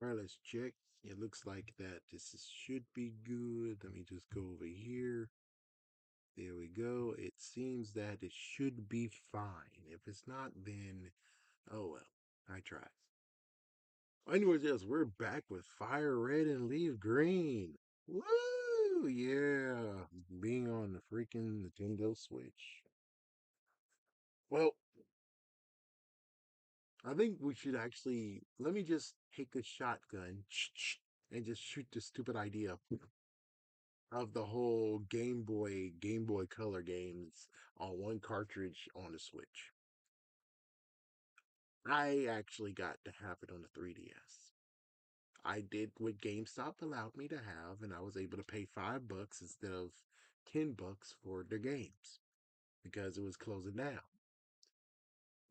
All right, let's check. It looks like that should be good. Let me just go over here. There we go. It seems that it should be fine. If it's not, then oh well. I tried. Anyways, yes, we're back with Fire Red and Leaf Green. Woo! Yeah, being on the freaking Nintendo Switch. Well, I think we should actually let me just take a shotgun and just shoot the stupid idea of the whole Game Boy Color games on one cartridge on the Switch. I actually got to have it on the 3DS. I did what GameStop allowed me to have, and I was able to pay $5 instead of $10 for the games because it was closing down.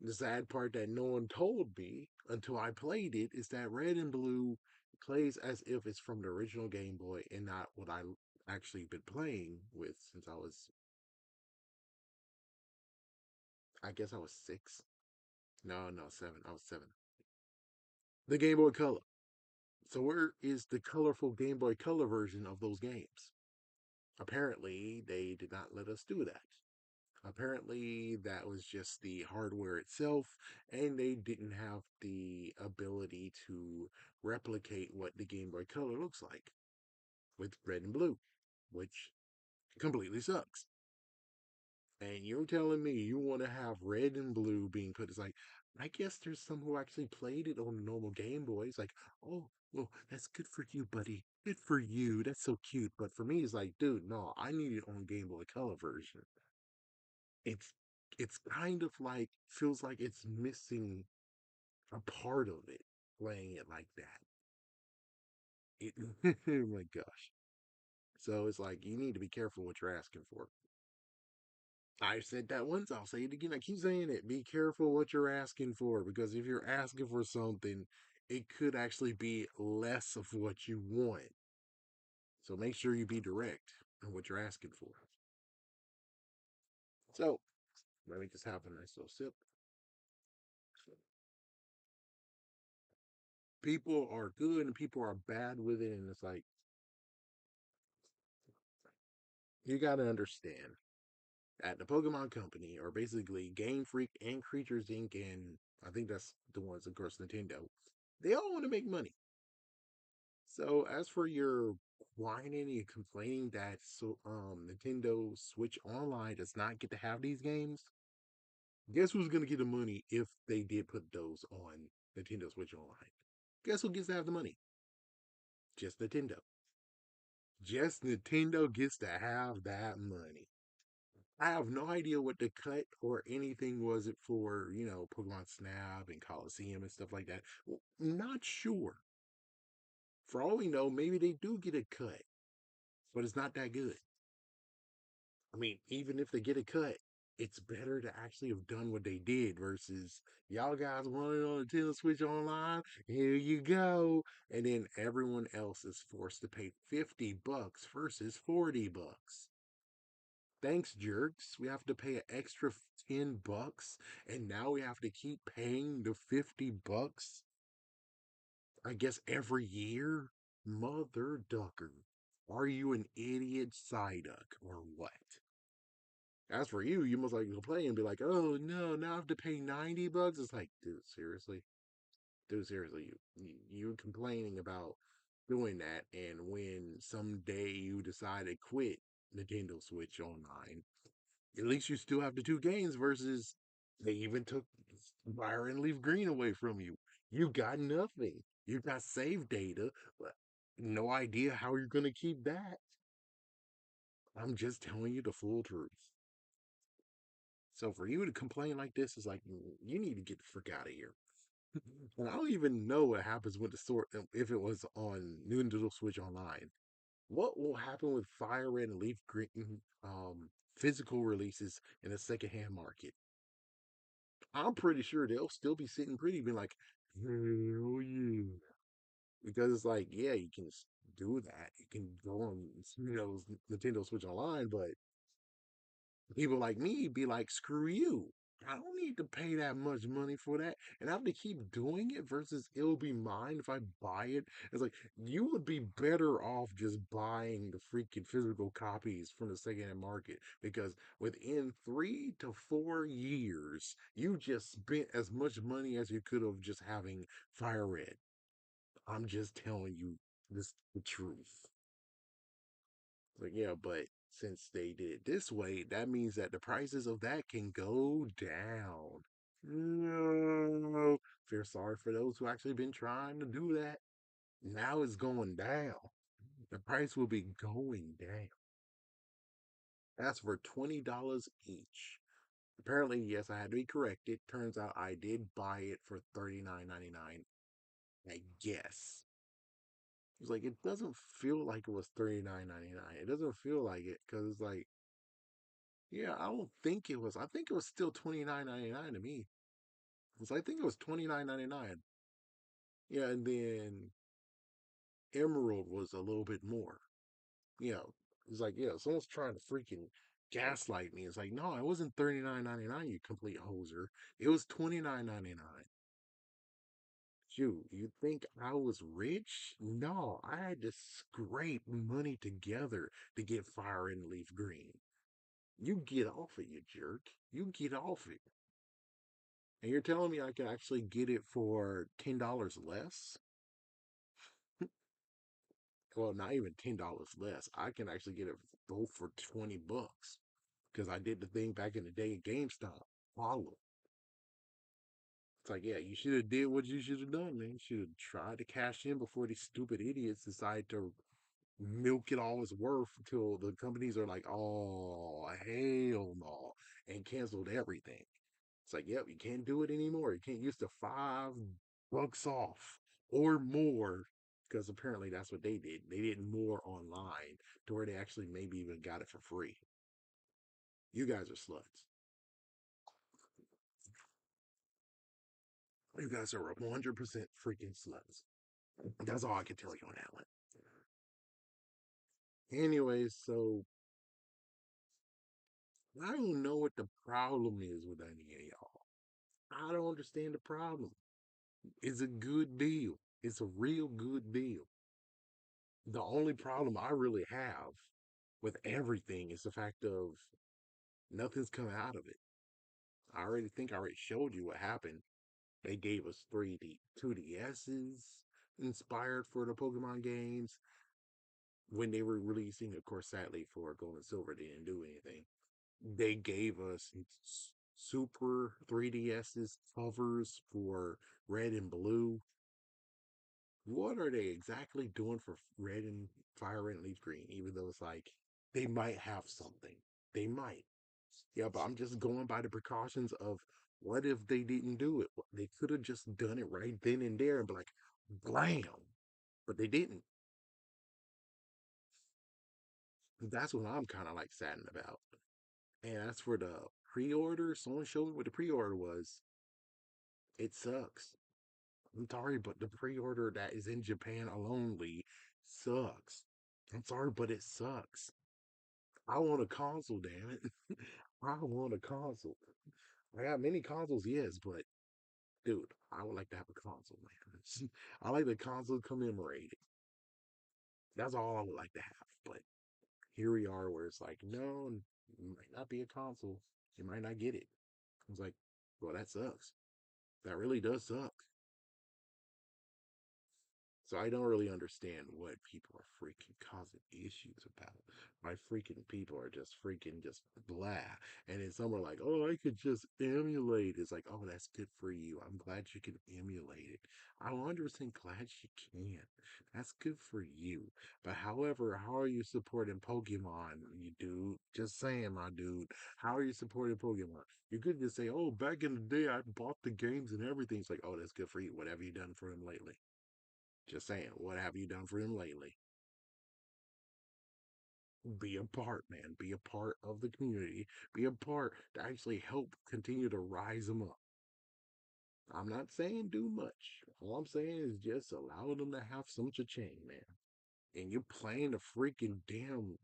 The sad part that no one told me until I played it is that Red and Blue plays as if it's from the original Game Boy and not what I actually been playing with since I guess I was 6. No, no, 7. I was 7. The Game Boy Color. So where is the colorful Game Boy Color version of those games? Apparently, they did not let us do that. Apparently, that was just the hardware itself, and they didn't have the ability to replicate what the Game Boy Color looks like with red and blue, which completely sucks. And you're telling me you want to have red and blue being put? It's like, I guess there's some who actually played it on normal Game Boys. Like, oh, well, that's good for you, buddy. Good for you. That's so cute. But for me, it's like, dude, no, I need it on Game Boy Color version. It's it's kind of like feels like it's missing a part of it playing it like that. It, oh my gosh. So it's like you need to be careful what you're asking for. I said that once, I'll say it again. I keep saying it. Be careful what you're asking for because if you're asking for something, it could actually be less of what you want. So make sure you be direct on what you're asking for. So let me just have a nice little sip. People are good and people are bad with it, and it's like you got to understand at the Pokemon Company, or basically Game Freak and Creatures Inc., and I think that's the ones, of course, Nintendo. They all want to make money. So as for your whining and complaining that Nintendo Switch Online does not get to have these games, guess who's gonna get the money if they did put those on Nintendo Switch Online? Guess who gets to have the money? Just Nintendo. Just Nintendo gets to have that money. I have no idea what the cut or anything was it for, Pokemon Snap and Coliseum and stuff like that. Not sure. For all we know, maybe they do get a cut, but it's not that good. I mean, even if they get a cut, it's better to actually have done what they did versus y'all guys wanted on the Nintendo Switch Online. Here you go. And then everyone else is forced to pay $50 versus $40. Thanks, jerks. We have to pay an extra $10, and now we have to keep paying the $50, I guess, every year? Mother ducker. Are you an idiot Psyduck or what? As for you, you must like to play and be like, oh no, now I have to pay $90. It's like, dude, seriously? Dude, seriously, you're complaining about doing that, and when someday you decide to quit Nintendo Switch Online, at least you still have the two games versus they even took Fire and Leaf Green away from you. You got nothing. You got save data, but no idea how you're gonna keep that. I'm just telling you the full truth. So for you to complain like this is like you need to get the frick out of here. And I don't even know what happens with the sort if it was on Nintendo Switch Online. What will happen with Fire Red and Leaf Green physical releases in the secondhand market? I'm pretty sure they'll still be sitting pretty, being like, hell yeah. Because it's like, yeah, you can do that. You can go on, Nintendo Switch Online, but people like me be like, screw you. I don't need to pay that much money for that. And I have to keep doing it versus it'll be mine if I buy it. It's like you would be better off just buying the freaking physical copies from the secondhand market because within 3 to 4 years, you just spent as much money as you could have just having Fire Red. I'm just telling you this the truth. Like, yeah, but since they did it this way, that means that the prices of that can go down. No. Feel sorry for those who actually been trying to do that. Now it's going down. The price will be going down. That's for $20 each. Apparently, yes, I had to be corrected. Turns out I did buy it for $39.99. I guess. It's like it doesn't feel like it was $39.99. It doesn't feel like it because it's like, yeah, I don't think it was. I think it was still $29.99 to me. Because I think it was $29.99. Yeah, and then Emerald was a little bit more. You know, it's like, yeah, someone's trying to freaking gaslight me. It's like, no, it wasn't $39.99, you complete hoser. It was $29.99. You think I was rich? No, I had to scrape money together to get Fire and Leaf Green. You get off it, you jerk. You get off it. And you're telling me I can actually get it for $10 less? Well, not even $10 less. I can actually get it both for $20 because I did the thing back in the day at GameStop. Follow. It's like, yeah, you should have did what you should have done, man. You should have tried to cash in before these stupid idiots decide to milk it all it's worth until the companies are like, oh, hell no, and canceled everything. It's like, yep, you can't do it anymore. You can't use the $5 off or more because apparently that's what they did. They did more online to where they actually maybe even got it for free. You guys are sluts. You guys are 100% freaking sluts. That's all I can tell you on that one. Anyways, so I don't know what the problem is with any of y'all. I don't understand the problem. It's a good deal. It's a real good deal. The only problem I really have with everything is the fact of nothing's come out of it. I already showed you what happened. They gave us 2DSs inspired for the Pokemon games when they were releasing. Of course, sadly for Gold and Silver, they didn't do anything. They gave us Super 3DSs covers for Red and Blue. What are they exactly doing for Red and Fire Red and Leaf Green? Even though it's like they might have something. They might. Yeah, but I'm just going by the precautions of what if they didn't do it? They could have just done it right then and there and be like, blam. But they didn't. That's what I'm kind of like saddened about. And as for the pre-order, someone showed me what the pre-order was. It sucks. I'm sorry, but the pre-order that is in Japan alone sucks. I'm sorry, but it sucks. I want a console, damn it. I want a console. I got many consoles, yes, but dude, I would like to have a console, man. I like the console commemorated. That's all I would like to have. But here we are, where it's like, no, it might not be a console. You might not get it. I was like, well, that sucks. That really does suck. So I don't really understand what people are freaking causing issues about. My freaking people are just freaking just blah. And then some are like, oh, I could just emulate. It's like, oh, that's good for you. I'm glad you can emulate it. I'm 100% glad you can. That's good for you. But however, how are you supporting Pokemon, you dude? Just saying, my dude. How are you supporting Pokemon? You could just say, oh, back in the day, I bought the games and everything. It's like, oh, that's good for you. What have you done for him lately? Just saying, what have you done for him lately? Be a part, man. Be a part of the community. Be a part to actually help continue to rise them up. I'm not saying do much. All I'm saying is just allow them to have some cha-ching, man. And you're playing a freaking damn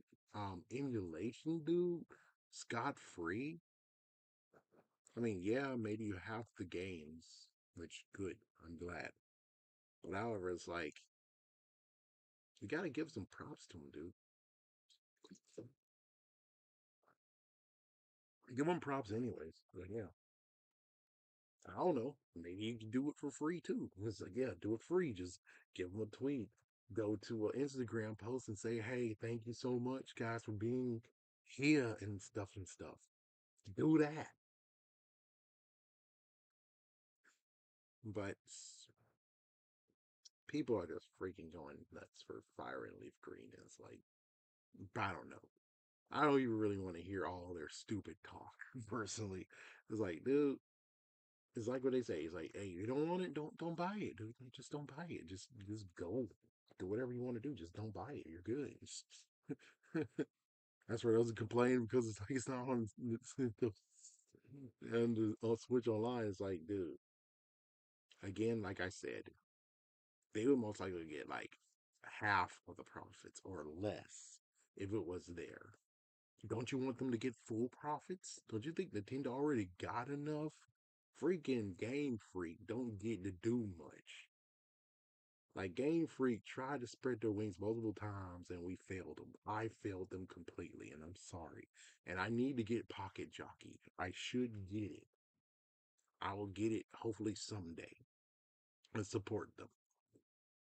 emulation, dude, scot free. I mean, yeah, maybe you have the games, which good. I'm glad. But however, it's like you got to give some props to them, dude. Give them props anyways. Like, yeah, I don't know. Maybe you can do it for free too. It's like, yeah, do it free. Just give them a tweet. Go to an Instagram post and say, hey, thank you so much, guys, for being here and stuff and stuff. Do that. But people are just freaking going nuts for Fire and Leaf Green. And it's like, I don't know. I don't even really want to hear all their stupid talk, personally. It's like, dude, it's like what they say. It's like, hey, you don't want it, don't buy it, dude. Like, just don't buy it. Just go do whatever you want to do. Just don't buy it. You're good. That's where those complain because it's like it's not on and on Switch Online. It's like, dude, again, like I said, they would most likely get like half of the profits or less if it was there. Don't you want them to get full profits? Don't you think Nintendo already got enough? Freaking Game Freak don't get to do much. Like Game Freak tried to spread their wings multiple times and we failed them. I failed them completely and I'm sorry. And I need to get Pocket Jockey. I should get it. I will get it hopefully someday and support them.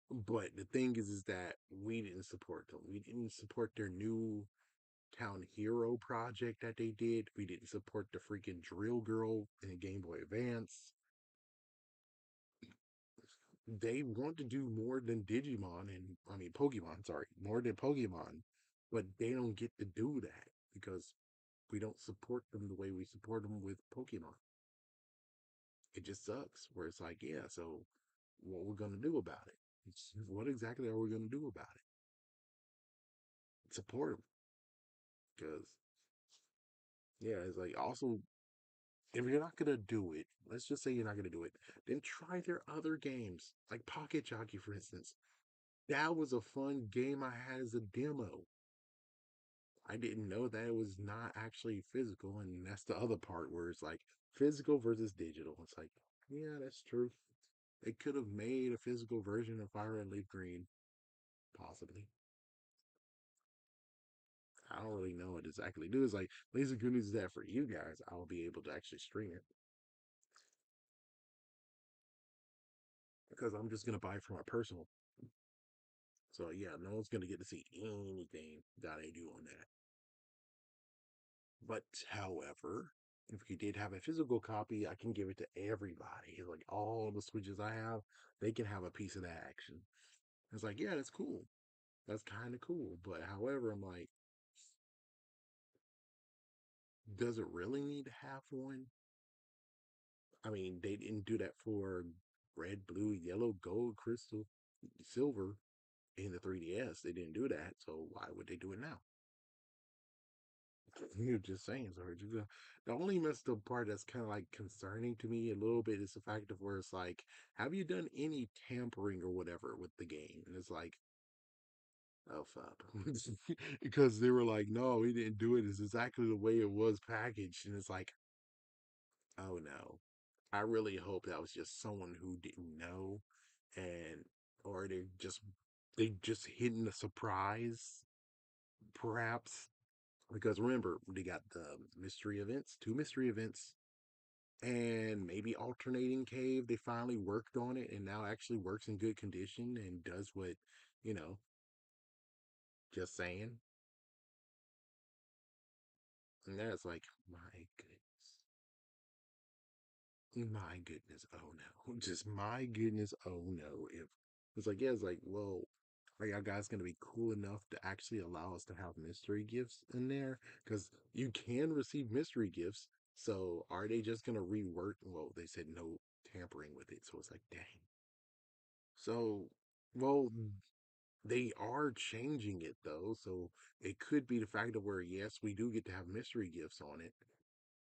But the thing is that we didn't support them. We didn't support their new Town Hero project that they did. We didn't support the freaking Drill Girl in Game Boy Advance. They want to do more than Digimon and I mean Pokemon, sorry, more than Pokemon, but they don't get to do that because we don't support them the way we support them with Pokemon. It just sucks. Where it's like, yeah, so what we're gonna do about it? What exactly are we gonna do about it? Support them because yeah, it's like also if you're not gonna do it, let's just say you're not gonna do it, then try their other games, like Pocket Jockey, for instance. That was a fun game I had as a demo. I didn't know that it was not actually physical, and that's the other part where it's like physical versus digital. It's like, yeah, that's true. They could have made a physical version of Fire and Leaf Green, possibly. I don't really know what exactly do. It's like, at least the good news is that for you guys, I'll be able to actually stream it because I'm just gonna buy it for my personal. So yeah, no one's gonna get to see anything that I do on that. But however, if you did have a physical copy, I can give it to everybody. Like all the Switches I have, they can have a piece of that action. It's like, yeah, that's cool. That's kind of cool. But however, I'm like, does it really need to have one? I mean, they didn't do that for red, blue, yellow, gold, crystal, silver in the 3DS. They didn't do that. So why would they do it now? You're just saying, sorry. The only messed up part that's kind of like concerning to me a little bit is the fact of where it's like, have you done any tampering or whatever with the game? And it's like, oh fuck, because they were like, no, we didn't do it. It's exactly the way it was packaged, and it's like, oh no. I really hope that was just someone who didn't know, and or they just hidden a surprise, perhaps. Because remember, they got the mystery events, two mystery events, and maybe alternating cave. They finally worked on it and now actually works in good condition and does what, you know, just saying. And that's like, my goodness, oh no. Just my goodness, oh no. If it's like, yeah, it's like, well, are y'all guys gonna be cool enough to actually allow us to have mystery gifts in there? Because you can receive mystery gifts. So are they just gonna rework? Well, they said no tampering with it. So it's like, dang. So, well, they are changing it though. So it could be the fact of where, yes, we do get to have mystery gifts on it.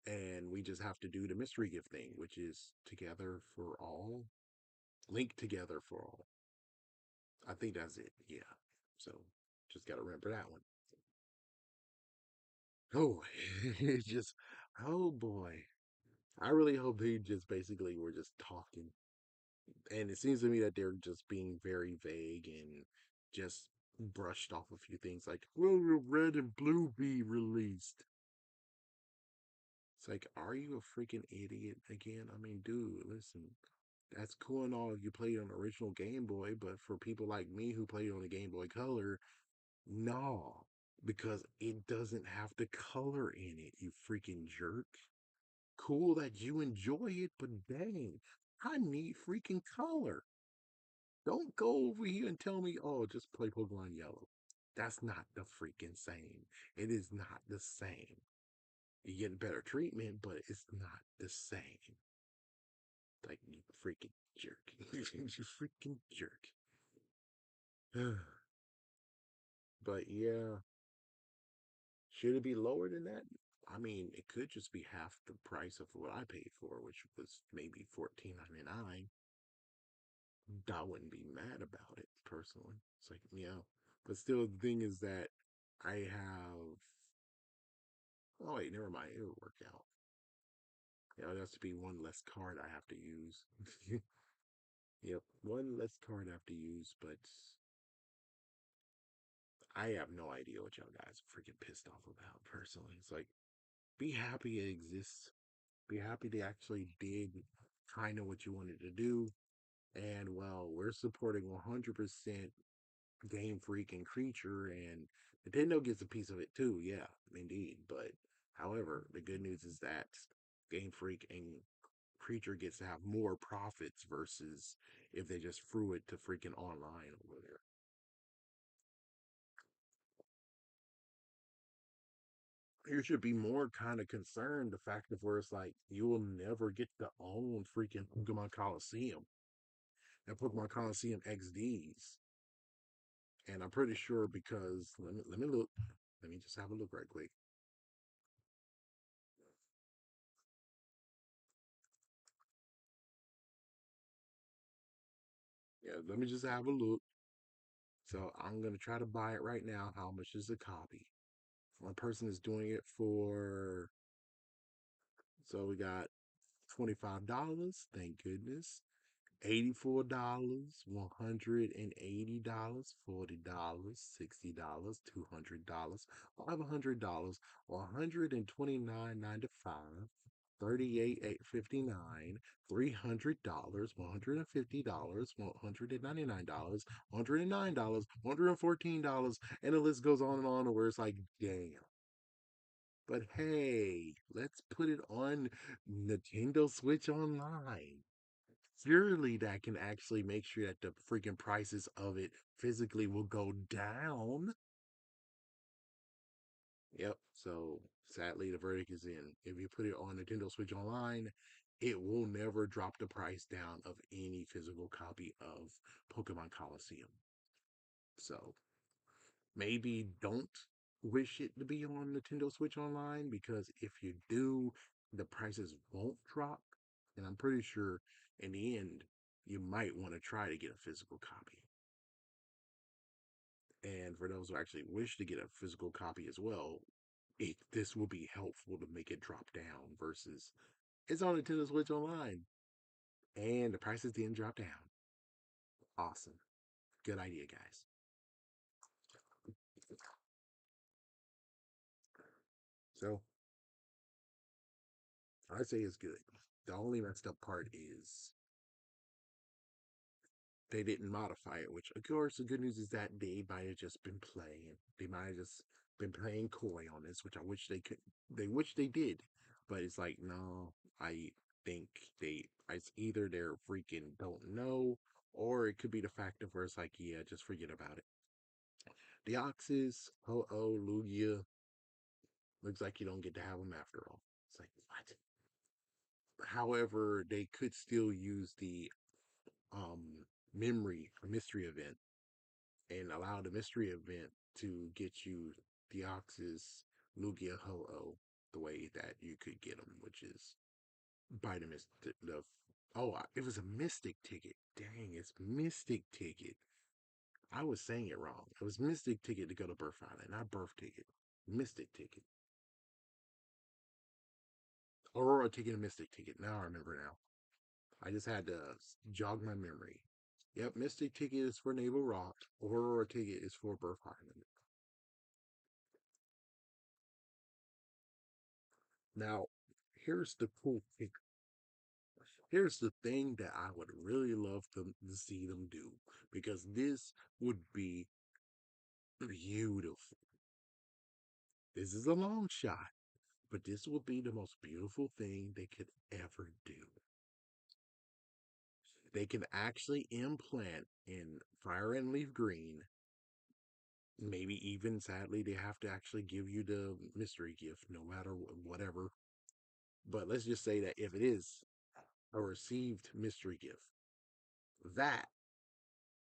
And we just have to do the mystery gift thing, which is together for all, link together for all. I think that's it. Yeah. So just got to remember that one. Oh, it's just, oh boy. I really hope they just basically were just talking. And it seems to me that they're just being very vague and just brushed off a few things like, will the red and blue be released? It's like, are you a freaking idiot again? I mean, dude, listen, that's cool and all if you played on the original Game Boy, but for people like me who played on the Game Boy Color, no, because it doesn't have the color in it, you freaking jerk. Cool that you enjoy it, but dang, I need freaking color. Don't go over here and tell me, oh, just play Pokemon Yellow. That's not the freaking same. It is not the same. You get better treatment, but it's not the same. Like, you freaking jerk. You freaking jerk. But yeah, should it be lower than that? I mean, it could just be half the price of what I paid for, which was maybe 14.99. I wouldn't be mad about it personally. It's like, yeah. But still, the thing is that I have. Oh, wait, never mind. It'll work out. Yeah, there has to be one less card I have to use. Yep, one less card I have to use, but I have no idea what y'all guys are freaking pissed off about personally. It's like, be happy it exists. Be happy they actually did kind of what you wanted to do. And well, we're supporting 100% Game Freak and Creature, and Nintendo gets a piece of it too. Yeah, indeed. But however, the good news is that Game Freak and Creature gets to have more profits versus if they just threw it to freaking online over there. You should be more kind of concerned the fact of where it's like you will never get to own freaking Pokemon Coliseum and Pokemon Coliseum XDs. And I'm pretty sure because let me look. Let me just have a look right quick. Yeah, let me just have a look. So I'm gonna try to buy it right now. How much is a copy? One person is doing it for. So we got $25. Thank goodness. $84, $180, $40, $60, $200, $500, $129.95, 38.59, $300, $150, $199, $109, $114, and the list goes on and on where it's like, damn. But hey, let's put it on Nintendo Switch Online. Surely that can actually make sure that the freaking prices of it physically will go down. Yep. So sadly, the verdict is in. If you put it on Nintendo Switch Online, it will never drop the price down of any physical copy of Pokemon Coliseum. So maybe don't wish it to be on Nintendo Switch Online because if you do, the prices won't drop. And I'm pretty sure in the end, you might want to try to get a physical copy. And for those who actually wish to get a physical copy as well, this will be helpful to make it drop down versus it's on Nintendo Switch Online and the prices didn't drop down. Awesome. Good idea, guys. So I say it's good. The only messed up part is they didn't modify it, which of course the good news is that they might have just been playing. They might have just been playing coy on this, which I wish they could they wish they did. But it's like, no, I think it's either they're freaking don't know, or it could be the fact of where it's like, yeah, just forget about it. Deoxys, Ho-Oh, Lugia, looks like you don't get to have them after all. It's like, what? However, they could still use the memory mystery event and allow the mystery event to get you Deoxys, Lugia, Ho-Oh the way that you could get them, which is by the oh, it was a Mystic ticket. Dang, it's Mystic ticket. I was saying it wrong. It was Mystic ticket to go to Birth Island, not Birth ticket. Mystic ticket. Aurora ticket and Mystic ticket. Now I remember now. I just had to jog my memory. Yep, Mystic ticket is for Naval Rock. Aurora ticket is for Birth Island. Now, here's the cool thing. Here's the thing that I would really love to see them do because this would be beautiful. This is a long shot, but this would be the most beautiful thing they could ever do. They can actually implant in Fire and Leaf Green. Maybe even sadly, they have to actually give you the mystery gift, no matter whatever. But let's just say that if it is a received mystery gift, that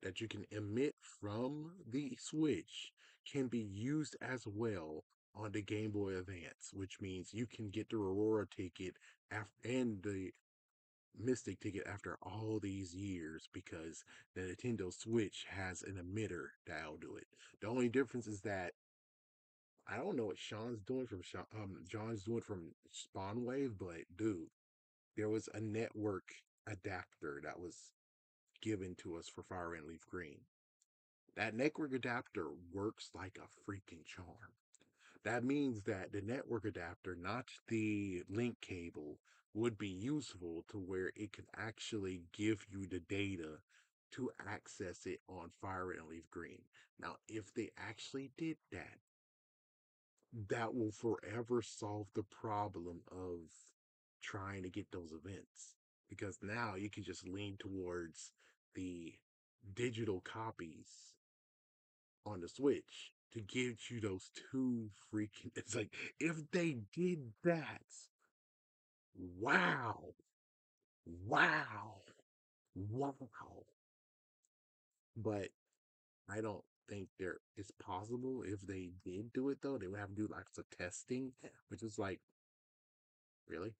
that you can emit from the Switch can be used as well on the Game Boy Advance, which means you can get the Aurora ticket and the Mystic ticket after all these years because the Nintendo Switch has an emitter that'll do it. The only difference is that I don't know what John's doing from Spawn Wave, but dude, there was a network adapter that was given to us for Fire and Leaf Green. That network adapter works like a freaking charm. That means that the network adapter, not the link cable, would be useful to where it could actually give you the data to access it on Fire and Leaf Green. Now, if they actually did that, that will forever solve the problem of trying to get those events. Because now you can just lean towards the digital copies on the Switch to give you those two freaking. It's like if they did that, wow, wow, wow. But I don't think there it's possible. If they did do it though, they would have to do like some testing, which is like, really?